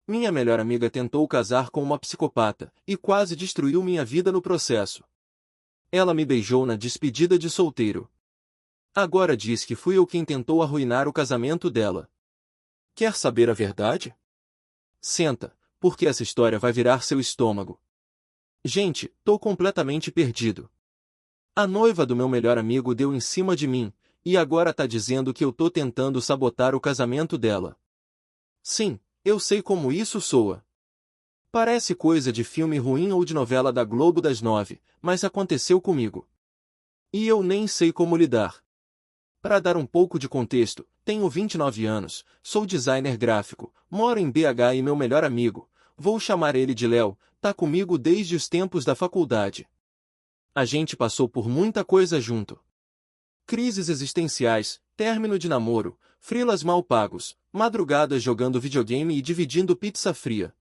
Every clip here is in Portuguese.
Minha melhor amiga tentou casar com uma psicopata e quase destruiu minha vida no processo. Ela me beijou na despedida de solteiro. Agora diz que fui eu quem tentou arruinar o casamento dela. Quer saber a verdade? Senta, porque essa história vai virar seu estômago. Gente, tô completamente perdido. A noiva do meu melhor amigo deu em cima de mim, e agora tá dizendo que eu tô tentando sabotar o casamento dela. Sim, eu sei como isso soa. Parece coisa de filme ruim ou de novela da Globo das 9, mas aconteceu comigo. E eu nem sei como lidar. Para dar um pouco de contexto, tenho 29 anos, sou designer gráfico, moro em BH e meu melhor amigo, vou chamar ele de Léo, tá comigo desde os tempos da faculdade. A gente passou por muita coisa junto. Crises existenciais, término de namoro, freelas mal pagos, madrugadas jogando videogame e dividindo pizza fria.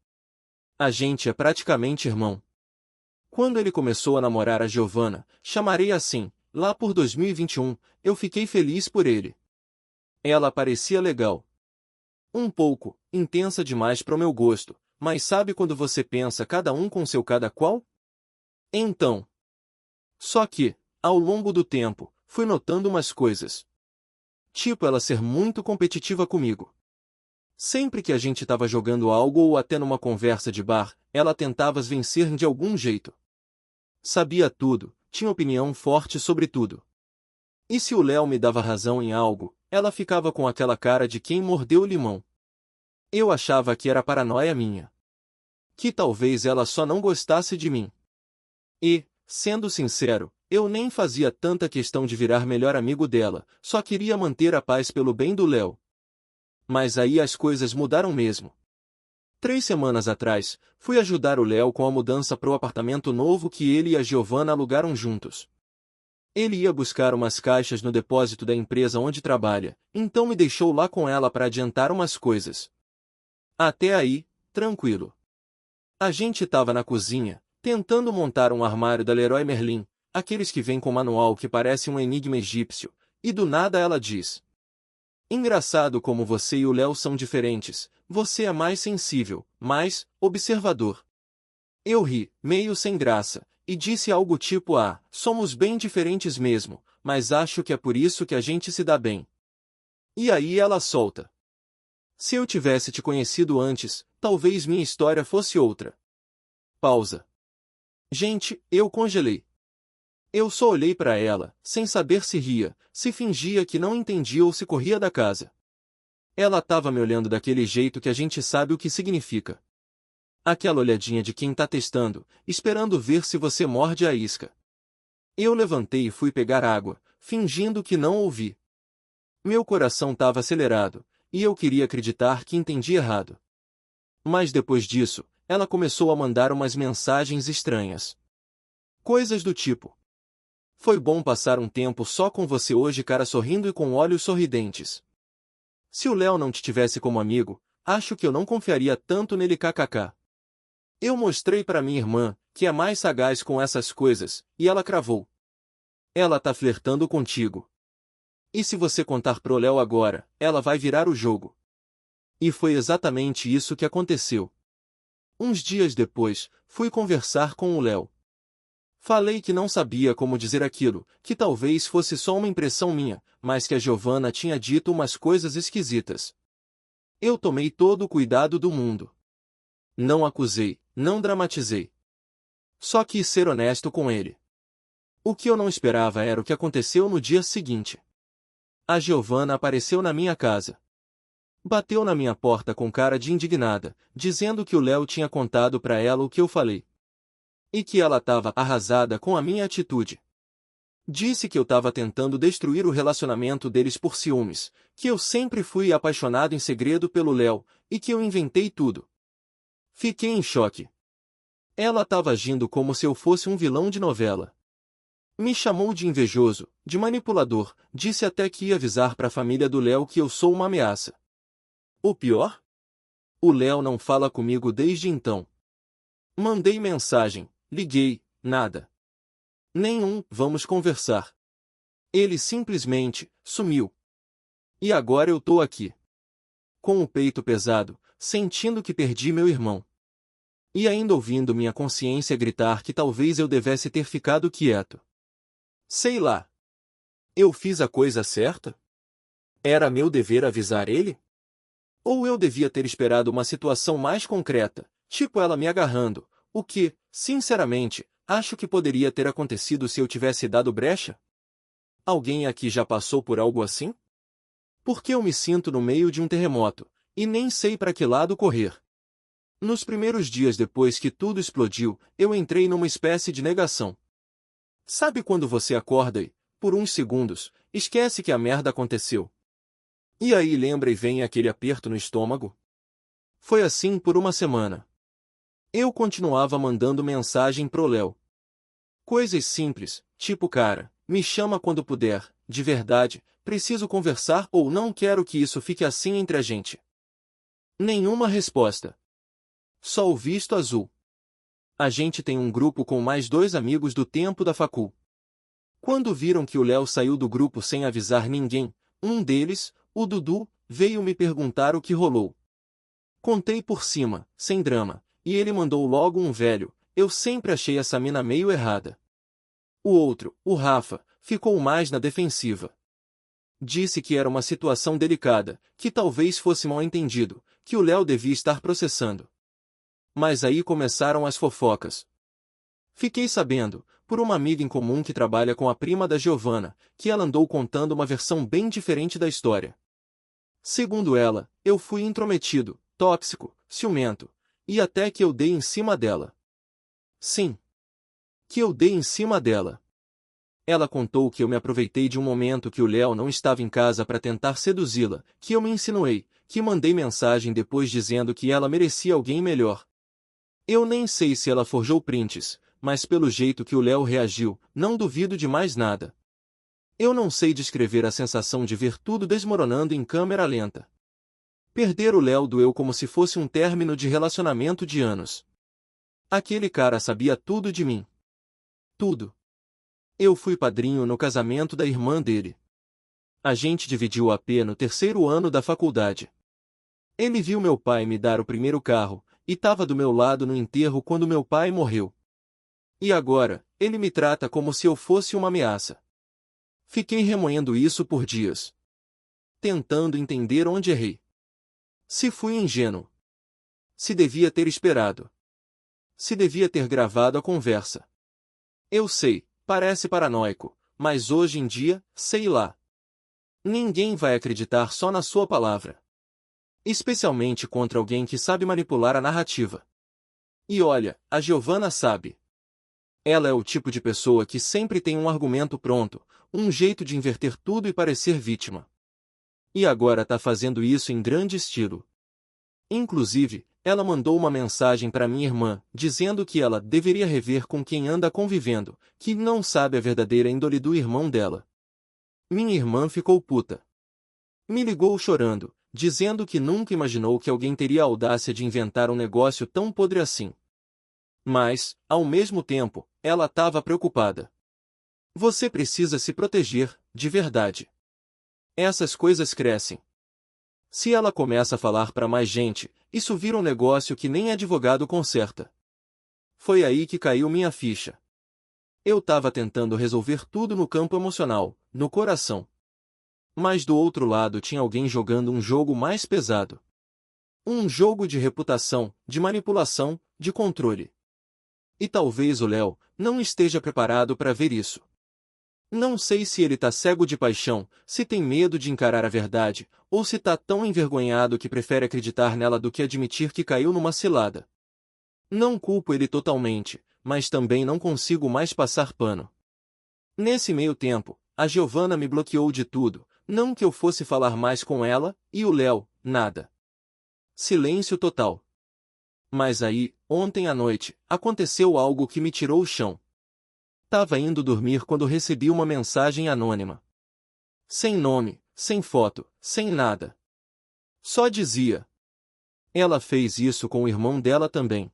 A gente é praticamente irmão. Quando ele começou a namorar a Giovanna, chamarei assim, lá por 2021, eu fiquei feliz por ele. Ela parecia legal. Um pouco, intensa demais pro meu gosto, mas sabe quando você pensa cada um com seu cada qual? Então. Só que, ao longo do tempo, fui notando umas coisas. Tipo ela ser muito competitiva comigo. Sempre que a gente tava jogando algo ou até numa conversa de bar, ela tentava vencer de algum jeito. Sabia tudo, tinha opinião forte sobre tudo. E se o Léo me dava razão em algo, ela ficava com aquela cara de quem mordeu o limão. Eu achava que era paranoia minha. Que talvez ela só não gostasse de mim. E, sendo sincero, eu nem fazia tanta questão de virar melhor amigo dela, só queria manter a paz pelo bem do Léo. Mas aí as coisas mudaram mesmo. 3 semanas atrás, fui ajudar o Léo com a mudança pro apartamento novo que ele e a Giovanna alugaram juntos. Ele ia buscar umas caixas no depósito da empresa onde trabalha, então me deixou lá com ela para adiantar umas coisas. Até aí, tranquilo. A gente tava na cozinha, tentando montar um armário da Leroy Merlin, aqueles que vêm com manual que parece um enigma egípcio, e do nada ela diz: engraçado como você e o Léo são diferentes, você é mais sensível, mais observador. Eu ri, meio sem graça, e disse algo tipo: ah, somos bem diferentes mesmo, mas acho que é por isso que a gente se dá bem. E aí ela solta: se eu tivesse te conhecido antes, talvez minha história fosse outra. Pausa. Gente, eu congelei. Eu só olhei para ela, sem saber se ria, se fingia que não entendia ou se corria da casa. Ela tava me olhando daquele jeito que a gente sabe o que significa. Aquela olhadinha de quem tá testando, esperando ver se você morde a isca. Eu levantei e fui pegar água, fingindo que não ouvi. Meu coração tava acelerado, e eu queria acreditar que entendi errado. Mas depois disso, ela começou a mandar umas mensagens estranhas. Coisas do tipo: foi bom passar um tempo só com você hoje, cara, sorrindo e com olhos sorridentes. Se o Léo não te tivesse como amigo, acho que eu não confiaria tanto nele, kkk. Eu mostrei para minha irmã, que é mais sagaz com essas coisas, e ela cravou: ela tá flertando contigo. E se você contar pro Léo agora, ela vai virar o jogo. E foi exatamente isso que aconteceu. Uns dias depois, fui conversar com o Léo. Falei que não sabia como dizer aquilo, que talvez fosse só uma impressão minha, mas que a Giovanna tinha dito umas coisas esquisitas. Eu tomei todo o cuidado do mundo. Não acusei, não dramatizei. Só quis ser honesto com ele. O que eu não esperava era o que aconteceu no dia seguinte. A Giovanna apareceu na minha casa. Bateu na minha porta com cara de indignada, dizendo que o Léo tinha contado para ela o que eu falei. E que ela estava arrasada com a minha atitude. Disse que eu estava tentando destruir o relacionamento deles por ciúmes, que eu sempre fui apaixonado em segredo pelo Léo, e que eu inventei tudo. Fiquei em choque. Ela estava agindo como se eu fosse um vilão de novela. Me chamou de invejoso, de manipulador, disse até que ia avisar para a família do Léo que eu sou uma ameaça. O pior? O Léo não fala comigo desde então. Mandei mensagem, liguei, nada. Nenhum vamos conversar. Ele simplesmente sumiu. E agora eu tô aqui. Com o peito pesado, sentindo que perdi meu irmão. E ainda ouvindo minha consciência gritar que talvez eu devesse ter ficado quieto. Sei lá. Eu fiz a coisa certa? Era meu dever avisar ele? Ou eu devia ter esperado uma situação mais concreta, tipo ela me agarrando, o que, sinceramente, acho que poderia ter acontecido se eu tivesse dado brecha? Alguém aqui já passou por algo assim? Porque eu me sinto no meio de um terremoto, e nem sei para que lado correr. Nos primeiros dias depois que tudo explodiu, eu entrei numa espécie de negação. Sabe quando você acorda e, por uns segundos, esquece que a merda aconteceu? E aí lembra e vem aquele aperto no estômago? Foi assim por uma semana. Eu continuava mandando mensagem pro Léo. Coisas simples, tipo cara, me chama quando puder, de verdade, preciso conversar ou não quero que isso fique assim entre a gente. Nenhuma resposta. Só o visto azul. A gente tem um grupo com mais 2 amigos do tempo da facul. Quando viram que o Léo saiu do grupo sem avisar ninguém, um deles, o Dudu, veio me perguntar o que rolou. Contei por cima, sem drama, e ele mandou logo um velho, eu sempre achei essa mina meio errada. O outro, o Rafa, ficou mais na defensiva. Disse que era uma situação delicada, que talvez fosse mal entendido, que o Léo devia estar processando. Mas aí começaram as fofocas. Fiquei sabendo, por uma amiga em comum que trabalha com a prima da Giovanna, que ela andou contando uma versão bem diferente da história. Segundo ela, eu fui intrometido, tóxico, ciumento, e até que eu dei em cima dela. Sim. Que eu dei em cima dela. Ela contou que eu me aproveitei de um momento que o Léo não estava em casa para tentar seduzi-la, que eu me insinuei, que mandei mensagem depois dizendo que ela merecia alguém melhor. Eu nem sei se ela forjou prints, mas pelo jeito que o Léo reagiu, não duvido de mais nada. Eu não sei descrever a sensação de ver tudo desmoronando em câmera lenta. Perder o Léo doeu como se fosse um término de relacionamento de anos. Aquele cara sabia tudo de mim. Tudo. Eu fui padrinho no casamento da irmã dele. A gente dividiu o AP no 3º ano da faculdade. Ele viu meu pai me dar o primeiro carro, e estava do meu lado no enterro quando meu pai morreu. E agora, ele me trata como se eu fosse uma ameaça. Fiquei remoendo isso por dias. Tentando entender onde errei. Se fui ingênuo. Se devia ter esperado. Se devia ter gravado a conversa. Eu sei, parece paranoico, mas hoje em dia, sei lá. Ninguém vai acreditar só na sua palavra. Especialmente contra alguém que sabe manipular a narrativa. E olha, a Giovanna sabe. Ela é o tipo de pessoa que sempre tem um argumento pronto, um jeito de inverter tudo e parecer vítima. E agora tá fazendo isso em grande estilo. Inclusive, ela mandou uma mensagem para minha irmã, dizendo que ela deveria rever com quem anda convivendo, que não sabe a verdadeira índole do irmão dela. Minha irmã ficou puta. Me ligou chorando, dizendo que nunca imaginou que alguém teria a audácia de inventar um negócio tão podre assim. Mas, ao mesmo tempo, ela estava preocupada. Você precisa se proteger, de verdade. Essas coisas crescem. Se ela começa a falar para mais gente, isso vira um negócio que nem advogado conserta. Foi aí que caiu minha ficha. Eu estava tentando resolver tudo no campo emocional, no coração. Mas do outro lado tinha alguém jogando um jogo mais pesado. Um jogo de reputação, de manipulação, de controle. E talvez o Léo não esteja preparado para ver isso. Não sei se ele tá cego de paixão, se tem medo de encarar a verdade, ou se tá tão envergonhado que prefere acreditar nela do que admitir que caiu numa cilada. Não culpo ele totalmente, mas também não consigo mais passar pano. Nesse meio tempo, a Giovanna me bloqueou de tudo, não que eu fosse falar mais com ela, e o Léo, nada. Silêncio total. Mas aí, ontem à noite, aconteceu algo que me tirou o chão. Tava indo dormir quando recebi uma mensagem anônima. Sem nome, sem foto, sem nada. Só dizia. Ela fez isso com o irmão dela também.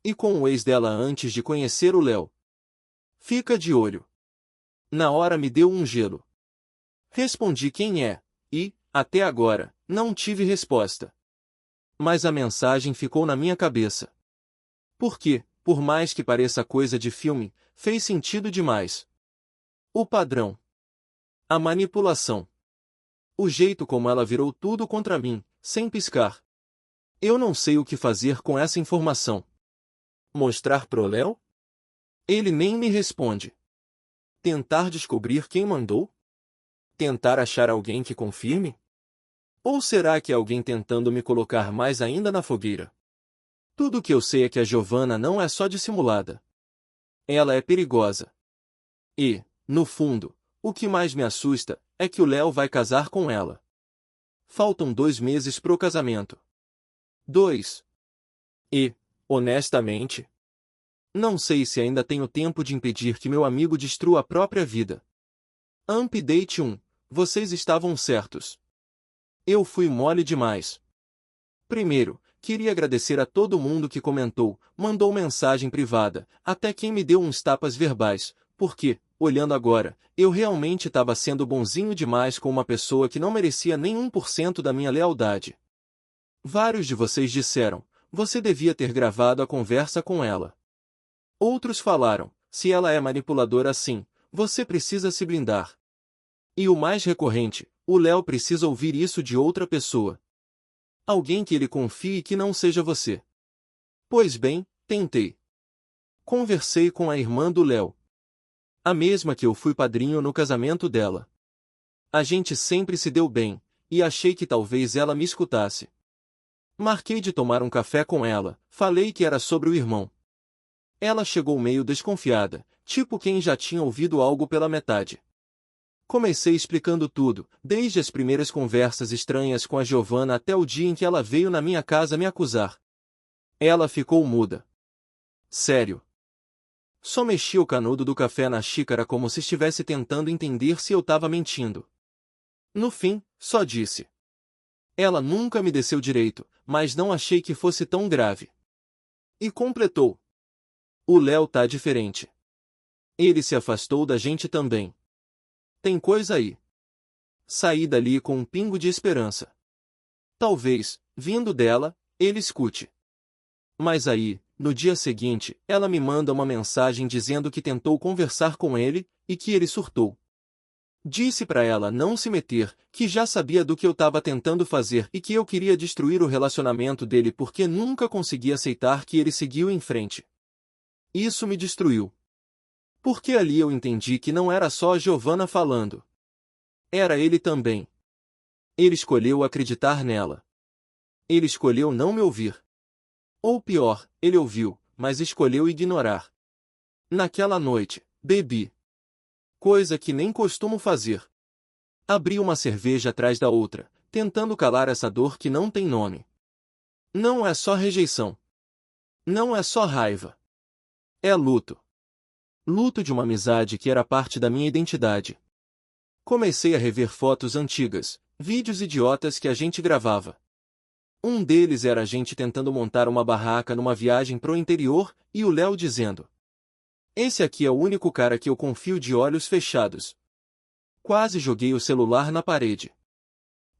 E com o ex dela antes de conhecer o Léo. Fica de olho. Na hora me deu um gelo. Respondi quem é, e, até agora, não tive resposta. Mas a mensagem ficou na minha cabeça. Porque, por mais que pareça coisa de filme, fez sentido demais. O padrão. A manipulação. O jeito como ela virou tudo contra mim, sem piscar. Eu não sei o que fazer com essa informação. Mostrar pro Léo? Ele nem me responde. Tentar descobrir quem mandou? Tentar achar alguém que confirme? Ou será que é alguém tentando me colocar mais ainda na fogueira? Tudo o que eu sei é que a Giovanna não é só dissimulada. Ela é perigosa. E, no fundo, o que mais me assusta é que o Léo vai casar com ela. Faltam 2 meses pro casamento. 2. E, honestamente, não sei se ainda tenho tempo de impedir que meu amigo destrua a própria vida. Update 1. Vocês estavam certos. Eu fui mole demais. Primeiro, queria agradecer a todo mundo que comentou, mandou mensagem privada, até quem me deu uns tapas verbais, porque, olhando agora, eu realmente estava sendo bonzinho demais com uma pessoa que não merecia nem 1% da minha lealdade. Vários de vocês disseram, você devia ter gravado a conversa com ela. Outros falaram, se ela é manipuladora assim, você precisa se blindar. E o mais recorrente, o Léo precisa ouvir isso de outra pessoa. Alguém que ele confie e que não seja você. Pois bem, tentei. Conversei com a irmã do Léo. A mesma que eu fui padrinho no casamento dela. A gente sempre se deu bem, e achei que talvez ela me escutasse. Marquei de tomar um café com ela, falei que era sobre o irmão. Ela chegou meio desconfiada, tipo quem já tinha ouvido algo pela metade. Comecei explicando tudo, desde as primeiras conversas estranhas com a Giovanna até o dia em que ela veio na minha casa me acusar. Ela ficou muda. Sério. Só mexia o canudo do café na xícara como se estivesse tentando entender se eu estava mentindo. No fim, só disse. Ela nunca me desceu direito, mas não achei que fosse tão grave. E completou. O Léo tá diferente. Ele se afastou da gente também. Tem coisa aí. Saí dali com um pingo de esperança. Talvez, vindo dela, ele escute. Mas aí, no dia seguinte, ela me manda uma mensagem dizendo que tentou conversar com ele, e que ele surtou. Disse pra ela não se meter, que já sabia do que eu tava tentando fazer e que eu queria destruir o relacionamento dele porque nunca consegui aceitar que ele seguiu em frente. Isso me destruiu. Porque ali eu entendi que não era só a Giovanna falando. Era ele também. Ele escolheu acreditar nela. Ele escolheu não me ouvir. Ou pior, ele ouviu, mas escolheu ignorar. Naquela noite, bebi. Coisa que nem costumo fazer. Abri uma cerveja atrás da outra, tentando calar essa dor que não tem nome. Não é só rejeição. Não é só raiva. É luto. Luto de uma amizade que era parte da minha identidade. Comecei a rever fotos antigas, vídeos idiotas que a gente gravava. Um deles era a gente tentando montar uma barraca numa viagem pro interior, e o Léo dizendo: esse aqui é o único cara que eu confio de olhos fechados. Quase joguei o celular na parede.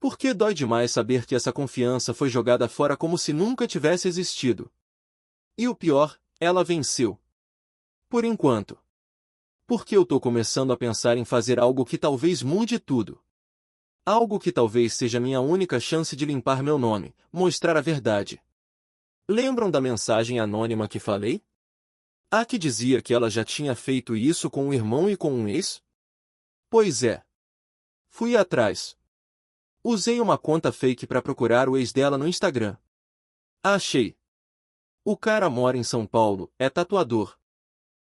Porque dói demais saber que essa confiança foi jogada fora como se nunca tivesse existido. E o pior, ela venceu. Por enquanto. Porque eu tô começando a pensar em fazer algo que talvez mude tudo. Algo que talvez seja minha única chance de limpar meu nome, mostrar a verdade. Lembram da mensagem anônima que falei? A que dizia que ela já tinha feito isso com um irmão e com um ex? Pois é. Fui atrás. Usei uma conta fake para procurar o ex dela no Instagram. Achei. O cara mora em São Paulo, é tatuador.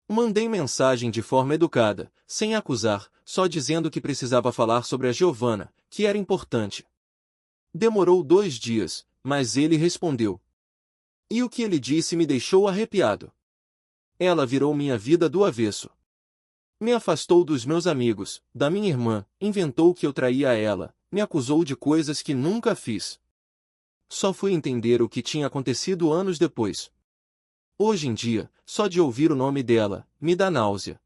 Mandei mensagem de forma educada, sem acusar, só dizendo que precisava falar sobre a Giovanna, que era importante. Demorou 2 dias, mas ele respondeu. E o que ele disse me deixou arrepiado. Ela virou minha vida do avesso. Me afastou dos meus amigos, da minha irmã, inventou que eu traía ela, me acusou de coisas que nunca fiz. Só fui entender o que tinha acontecido anos depois. Hoje em dia, só de ouvir o nome dela, me dá náusea.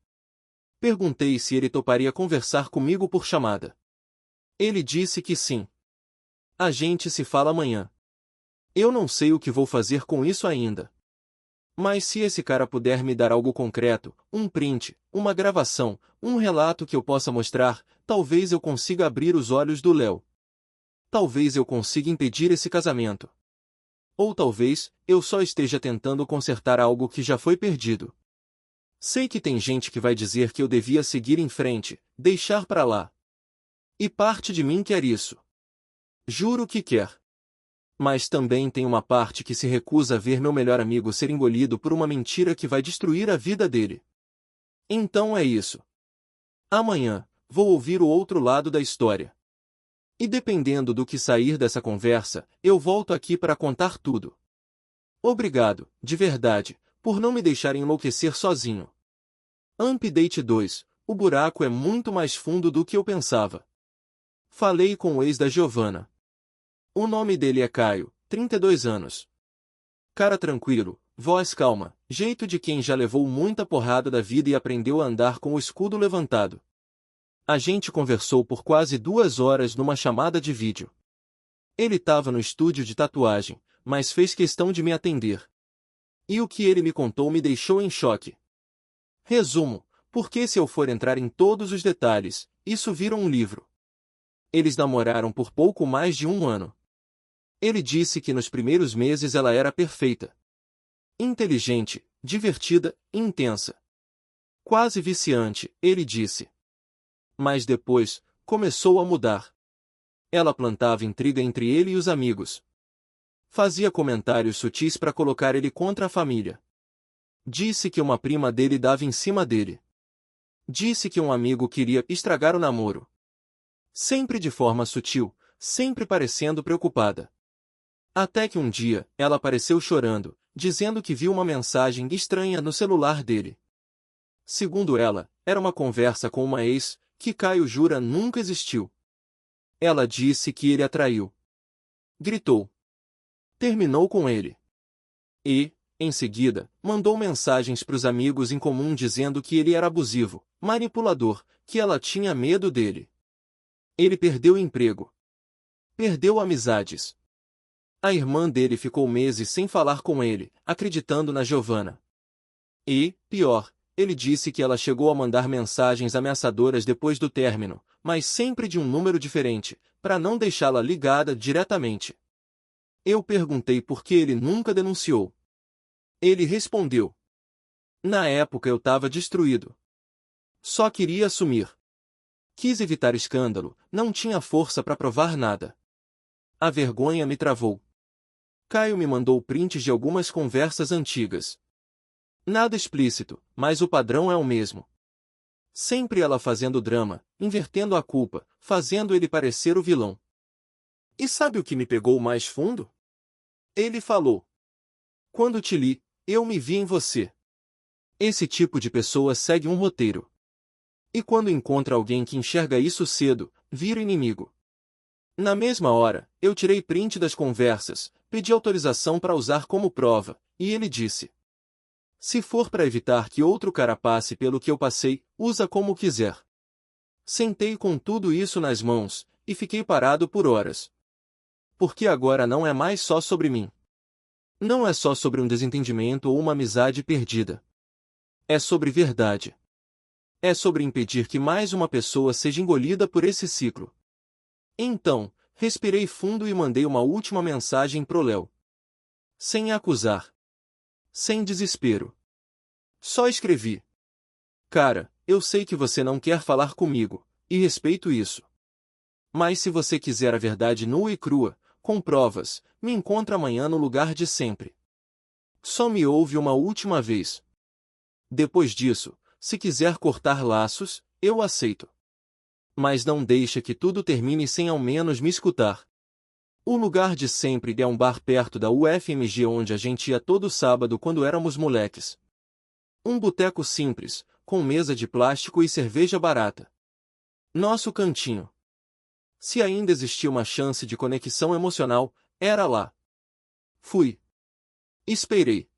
Perguntei se ele toparia conversar comigo por chamada. Ele disse que sim. A gente se fala amanhã. Eu não sei o que vou fazer com isso ainda. Mas se esse cara puder me dar algo concreto, um print, uma gravação, um relato que eu possa mostrar, talvez eu consiga abrir os olhos do Léo. Talvez eu consiga impedir esse casamento. Ou talvez, eu só esteja tentando consertar algo que já foi perdido. Sei que tem gente que vai dizer que eu devia seguir em frente, deixar pra lá. E parte de mim quer isso. Juro que quer. Mas também tem uma parte que se recusa a ver meu melhor amigo ser engolido por uma mentira que vai destruir a vida dele. Então é isso. Amanhã, vou ouvir o outro lado da história. E dependendo do que sair dessa conversa, eu volto aqui para contar tudo. Obrigado, de verdade, por não me deixar enlouquecer sozinho. Update 2. O buraco é muito mais fundo do que eu pensava. Falei com o ex da Giovanna. O nome dele é Caio, 32 anos. Cara tranquilo, voz calma, jeito de quem já levou muita porrada da vida e aprendeu a andar com o escudo levantado. A gente conversou por quase 2 horas numa chamada de vídeo. Ele estava no estúdio de tatuagem, mas fez questão de me atender. E o que ele me contou me deixou em choque. Resumo, porque se eu for entrar em todos os detalhes, isso vira um livro. Eles namoraram por pouco mais de 1 ano. Ele disse que nos primeiros meses ela era perfeita. Inteligente, divertida, intensa. Quase viciante, ele disse. Mas depois, começou a mudar. Ela plantava intriga entre ele e os amigos. Fazia comentários sutis para colocar ele contra a família. Disse que uma prima dele dava em cima dele. Disse que um amigo queria estragar o namoro. Sempre de forma sutil, sempre parecendo preocupada. Até que um dia, ela apareceu chorando, dizendo que viu uma mensagem estranha no celular dele. Segundo ela, era uma conversa com uma ex, que Caio jura nunca existiu. Ela disse que ele a traiu. Gritou. Terminou com ele. E, em seguida, mandou mensagens para os amigos em comum dizendo que ele era abusivo, manipulador, que ela tinha medo dele. Ele perdeu o emprego. Perdeu amizades. A irmã dele ficou meses sem falar com ele, acreditando na Giovanna. E, pior, ele disse que ela chegou a mandar mensagens ameaçadoras depois do término, mas sempre de um número diferente, para não deixá-la ligada diretamente. Eu perguntei por que ele nunca denunciou. Ele respondeu. Na época eu estava destruído. Só queria assumir. Quis evitar escândalo, não tinha força para provar nada. A vergonha me travou. Caio me mandou prints de algumas conversas antigas. Nada explícito, mas o padrão é o mesmo. Sempre ela fazendo drama, invertendo a culpa, fazendo ele parecer o vilão. E sabe o que me pegou mais fundo? Ele falou. Quando te li, eu me vi em você. Esse tipo de pessoa segue um roteiro. E quando encontra alguém que enxerga isso cedo, vira inimigo. Na mesma hora, eu tirei print das conversas, pedi autorização para usar como prova, e ele disse. Se for para evitar que outro cara passe pelo que eu passei, usa como quiser. Sentei com tudo isso nas mãos, e fiquei parado por horas. Porque agora não é mais só sobre mim. Não é só sobre um desentendimento ou uma amizade perdida. É sobre verdade. É sobre impedir que mais uma pessoa seja engolida por esse ciclo. Então, respirei fundo e mandei uma última mensagem pro Léo. Sem acusar. Sem desespero. Só escrevi. Cara, eu sei que você não quer falar comigo, e respeito isso. Mas se você quiser a verdade nua e crua, com provas, me encontra amanhã no lugar de sempre. Só me ouve uma última vez. Depois disso, se quiser cortar laços, eu aceito. Mas não deixa que tudo termine sem ao menos me escutar. O lugar de sempre é um bar perto da UFMG onde a gente ia todo sábado quando éramos moleques. Um boteco simples, com mesa de plástico e cerveja barata. Nosso cantinho. Se ainda existia uma chance de conexão emocional, era lá. Fui. Esperei.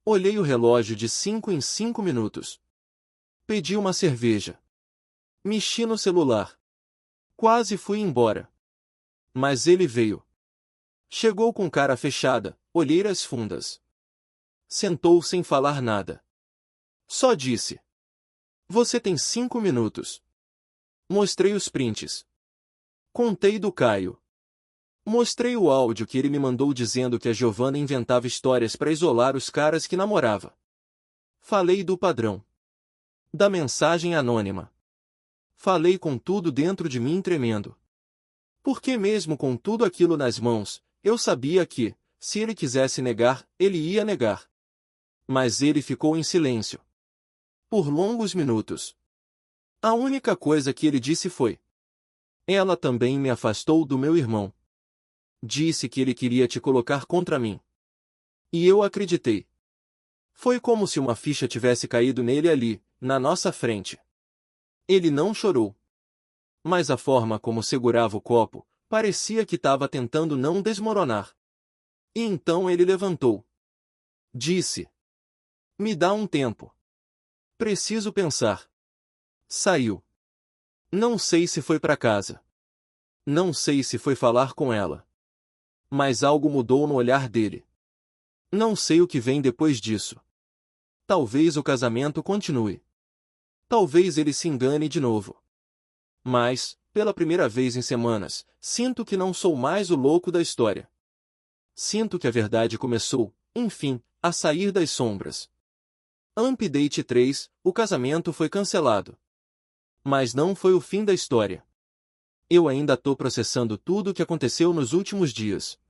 Olhei o relógio de 5 em 5 minutos. Pedi uma cerveja. Mexi no celular. Quase fui embora. Mas ele veio. Chegou com cara fechada, olheiras fundas. Sentou sem falar nada. Só disse: Você tem 5 minutos. Mostrei os prints. Contei do Caio. Mostrei o áudio que ele me mandou dizendo que a Giovanna inventava histórias para isolar os caras que namorava. Falei do padrão. Da mensagem anônima. Falei com tudo dentro de mim tremendo. Porque mesmo com tudo aquilo nas mãos, eu sabia que, se ele quisesse negar, ele ia negar. Mas ele ficou em silêncio. Por longos minutos. A única coisa que ele disse foi: Ela também me afastou do meu irmão. Disse que ele queria te colocar contra mim. E eu acreditei. Foi como se uma ficha tivesse caído nele ali, na nossa frente. Ele não chorou. Mas a forma como segurava o copo, parecia que estava tentando não desmoronar. E então ele levantou. Disse: Me dá um tempo. Preciso pensar. Saiu. Não sei se foi para casa. Não sei se foi falar com ela. Mas algo mudou no olhar dele. Não sei o que vem depois disso. Talvez o casamento continue. Talvez ele se engane de novo. Mas, pela primeira vez em semanas, sinto que não sou mais o louco da história. Sinto que a verdade começou, enfim, a sair das sombras. Update 3, o casamento foi cancelado. Mas não foi o fim da história. Eu ainda tô processando tudo o que aconteceu nos últimos dias.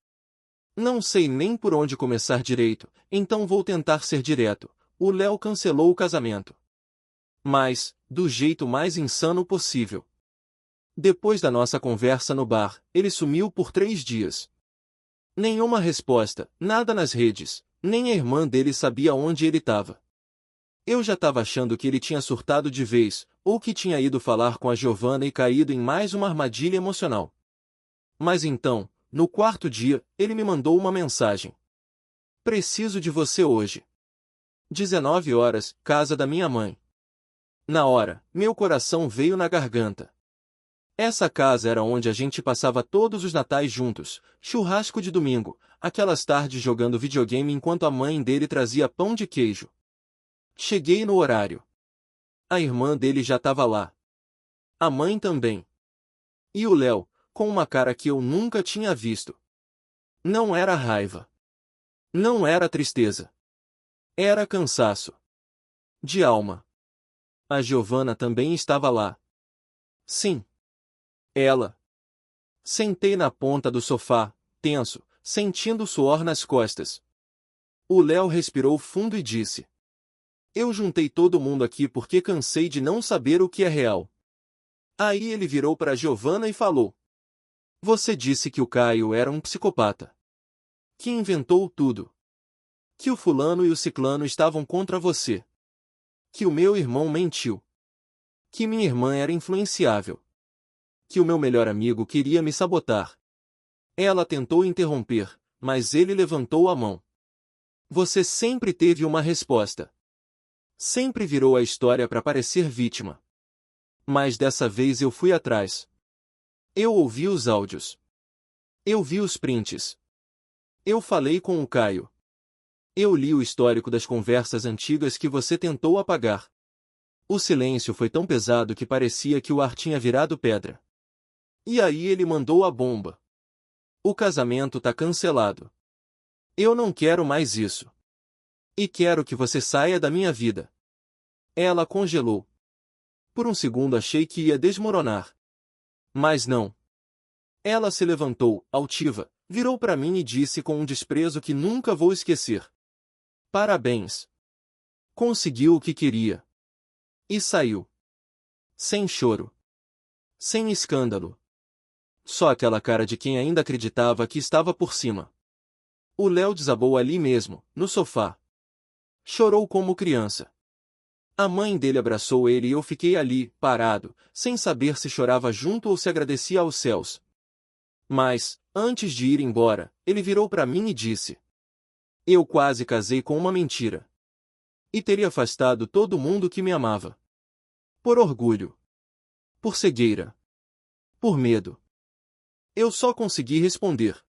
Não sei nem por onde começar direito, então vou tentar ser direto. O Léo cancelou o casamento. Mas, do jeito mais insano possível. Depois da nossa conversa no bar, ele sumiu por 3 dias. Nenhuma resposta, nada nas redes, nem a irmã dele sabia onde ele estava. Eu já estava achando que ele tinha surtado de vez, ou que tinha ido falar com a Giovanna e caído em mais uma armadilha emocional. Mas então, no 4º dia, ele me mandou uma mensagem. Preciso de você hoje. 19 horas, casa da minha mãe. Na hora, meu coração veio na garganta. Essa casa era onde a gente passava todos os natais juntos, churrasco de domingo, aquelas tardes jogando videogame enquanto a mãe dele trazia pão de queijo. Cheguei no horário. A irmã dele já estava lá. A mãe também. E o Léo, com uma cara que eu nunca tinha visto. Não era raiva. Não era tristeza. Era cansaço. De alma. A Giovanna também estava lá. Sim. Ela. Sentei na ponta do sofá, tenso, sentindo o suor nas costas. O Léo respirou fundo e disse: Eu juntei todo mundo aqui porque cansei de não saber o que é real. Aí ele virou para Giovanna e falou: Você disse que o Caio era um psicopata. Que inventou tudo. Que o fulano e o ciclano estavam contra você. Que o meu irmão mentiu. Que minha irmã era influenciável. Que o meu melhor amigo queria me sabotar. Ela tentou interromper, mas ele levantou a mão. Você sempre teve uma resposta. Sempre virou a história para parecer vítima. Mas dessa vez eu fui atrás. Eu ouvi os áudios. Eu vi os prints. Eu falei com o Caio. Eu li o histórico das conversas antigas que você tentou apagar. O silêncio foi tão pesado que parecia que o ar tinha virado pedra. E aí ele mandou a bomba. O casamento tá cancelado. Eu não quero mais isso. E quero que você saia da minha vida. Ela congelou. Por um segundo achei que ia desmoronar. Mas não. Ela se levantou, altiva, virou para mim e disse com um desprezo que nunca vou esquecer: Parabéns. Conseguiu o que queria. E saiu. Sem choro. Sem escândalo. Só aquela cara de quem ainda acreditava que estava por cima. O Léo desabou ali mesmo, no sofá. Chorou como criança. A mãe dele abraçou ele e eu fiquei ali, parado, sem saber se chorava junto ou se agradecia aos céus. Mas, antes de ir embora, ele virou para mim e disse: Eu quase casei com uma mentira. E teria afastado todo mundo que me amava. Por orgulho. Por cegueira. Por medo. Eu só consegui responder: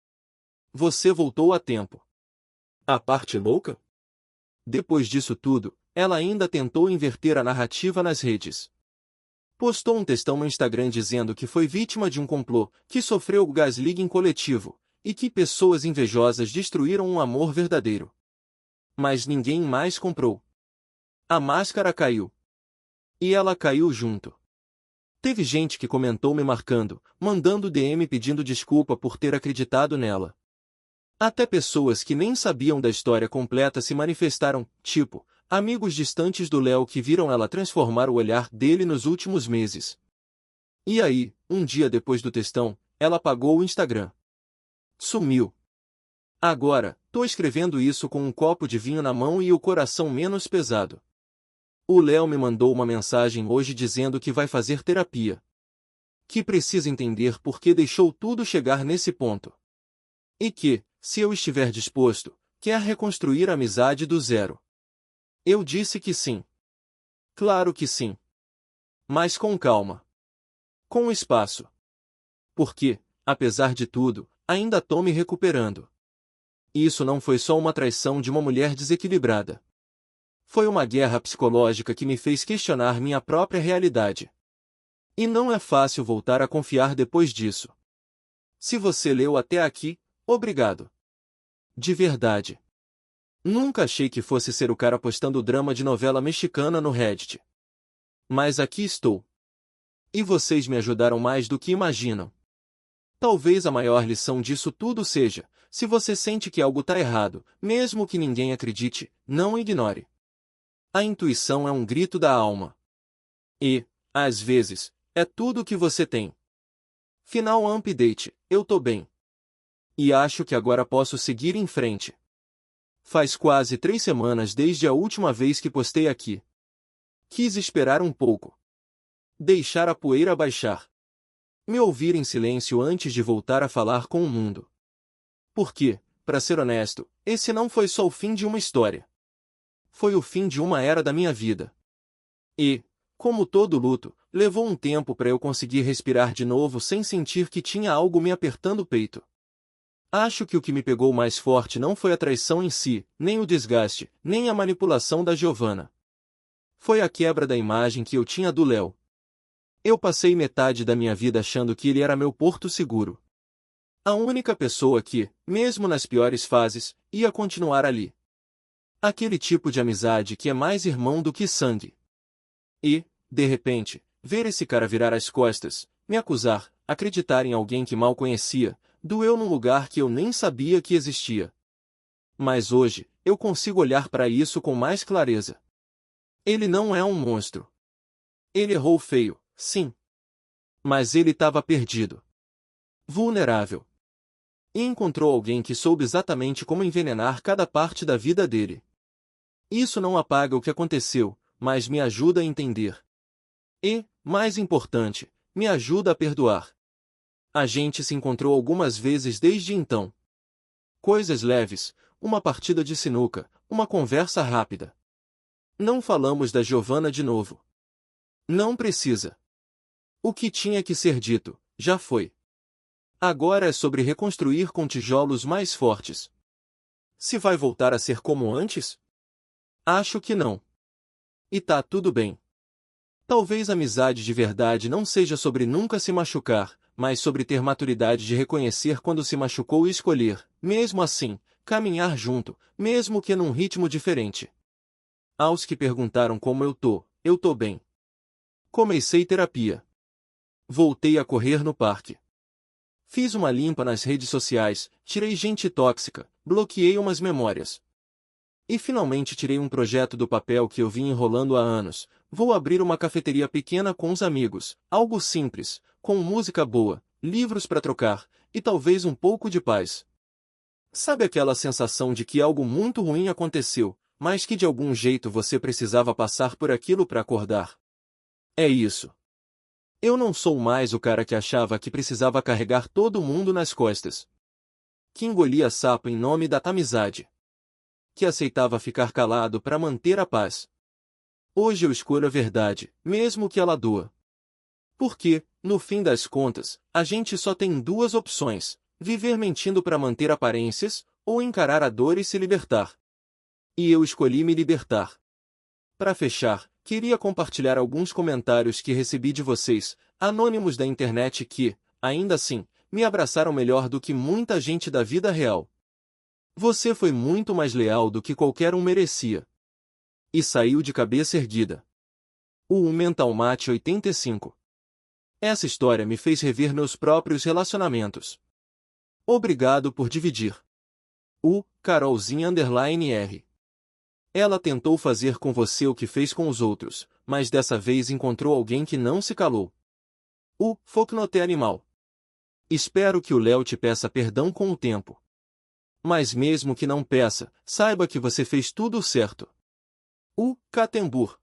Você voltou a tempo. A parte louca? Depois disso tudo, ela ainda tentou inverter a narrativa nas redes. Postou um textão no Instagram dizendo que foi vítima de um complô, que sofreu gaslighting coletivo, e que pessoas invejosas destruíram um amor verdadeiro. Mas ninguém mais comprou. A máscara caiu. E ela caiu junto. Teve gente que comentou me marcando, mandando DM pedindo desculpa por ter acreditado nela. Até pessoas que nem sabiam da história completa se manifestaram, tipo, amigos distantes do Léo que viram ela transformar o olhar dele nos últimos meses. E aí, um dia depois do textão, ela apagou o Instagram. Sumiu. Agora, tô escrevendo isso com um copo de vinho na mão e o coração menos pesado. O Léo me mandou uma mensagem hoje dizendo que vai fazer terapia. Que precisa entender por que deixou tudo chegar nesse ponto. E que, se eu estiver disposto, quer reconstruir a amizade do zero. Eu disse que sim. Claro que sim. Mas com calma. Com espaço. Porque, apesar de tudo, ainda tô me recuperando. Isso não foi só uma traição de uma mulher desequilibrada. Foi uma guerra psicológica que me fez questionar minha própria realidade. E não é fácil voltar a confiar depois disso. Se você leu até aqui, obrigado. De verdade. Nunca achei que fosse ser o cara postando drama de novela mexicana no Reddit. Mas aqui estou. E vocês me ajudaram mais do que imaginam. Talvez a maior lição disso tudo seja, se você sente que algo está errado, mesmo que ninguém acredite, não ignore. A intuição é um grito da alma. E, às vezes, é tudo o que você tem. Final update, eu tô bem. E acho que agora posso seguir em frente. Faz quase 3 semanas desde a última vez que postei aqui. Quis esperar um pouco. Deixar a poeira baixar. Me ouvir em silêncio antes de voltar a falar com o mundo. Porque, para ser honesto, esse não foi só o fim de uma história. Foi o fim de uma era da minha vida. E, como todo luto, levou um tempo para eu conseguir respirar de novo sem sentir que tinha algo me apertando o peito. Acho que o que me pegou mais forte não foi a traição em si, nem o desgaste, nem a manipulação da Giovanna. Foi a quebra da imagem que eu tinha do Léo. Eu passei metade da minha vida achando que ele era meu porto seguro. A única pessoa que, mesmo nas piores fases, ia continuar ali. Aquele tipo de amizade que é mais irmão do que sangue. E, de repente, ver esse cara virar as costas, me acusar, acreditar em alguém que mal conhecia, doeu num lugar que eu nem sabia que existia. Mas hoje, eu consigo olhar para isso com mais clareza. Ele não é um monstro. Ele errou feio, sim. Mas ele estava perdido. Vulnerável. E encontrou alguém que soube exatamente como envenenar cada parte da vida dele. Isso não apaga o que aconteceu, mas me ajuda a entender. E, mais importante, me ajuda a perdoar. A gente se encontrou algumas vezes desde então. Coisas leves, uma partida de sinuca, uma conversa rápida. Não falamos da Giovanna de novo. Não precisa. O que tinha que ser dito, já foi. Agora é sobre reconstruir com tijolos mais fortes. Se vai voltar a ser como antes? Acho que não. E tá tudo bem. Talvez amizade de verdade não seja sobre nunca se machucar, mas sobre ter maturidade de reconhecer quando se machucou e escolher, mesmo assim, caminhar junto, mesmo que num ritmo diferente. Aos que perguntaram como eu tô bem. Comecei terapia. Voltei a correr no parque. Fiz uma limpa nas redes sociais, tirei gente tóxica, bloqueei umas memórias. E finalmente tirei um projeto do papel que eu vim enrolando há anos. Vou abrir uma cafeteria pequena com os amigos, algo simples, com música boa, livros para trocar, e talvez um pouco de paz. Sabe aquela sensação de que algo muito ruim aconteceu, mas que de algum jeito você precisava passar por aquilo para acordar? É isso. Eu não sou mais o cara que achava que precisava carregar todo mundo nas costas. Que engolia sapo em nome da amizade. Que aceitava ficar calado para manter a paz. Hoje eu escolho a verdade, mesmo que ela doa. Porque, no fim das contas, a gente só tem duas opções, viver mentindo para manter aparências, ou encarar a dor e se libertar. E eu escolhi me libertar. Para fechar, queria compartilhar alguns comentários que recebi de vocês, anônimos da internet que, ainda assim, me abraçaram melhor do que muita gente da vida real. Você foi muito mais leal do que qualquer um merecia. E saiu de cabeça erguida. O Mental Mate 85. Essa história me fez rever meus próprios relacionamentos. Obrigado por dividir. Carolzinha _R. Ela tentou fazer com você o que fez com os outros, mas dessa vez encontrou alguém que não se calou. Focnote Animal. Espero que o Léo te peça perdão com o tempo. Mas mesmo que não peça, saiba que você fez tudo certo. Catembur.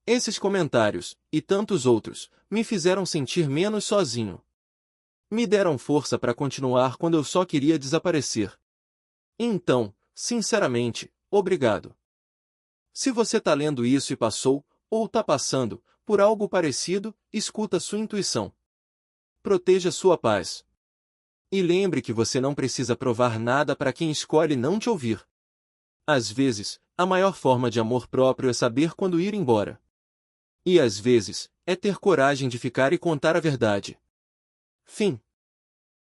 Esses comentários, e tantos outros, me fizeram sentir menos sozinho. Me deram força para continuar quando eu só queria desaparecer. Então, sinceramente, obrigado. Se você tá lendo isso e passou, ou tá passando, por algo parecido, escuta sua intuição. Proteja sua paz. E lembre que você não precisa provar nada para quem escolhe não te ouvir. Às vezes, a maior forma de amor próprio é saber quando ir embora. E às vezes, é ter coragem de ficar e contar a verdade. Fim.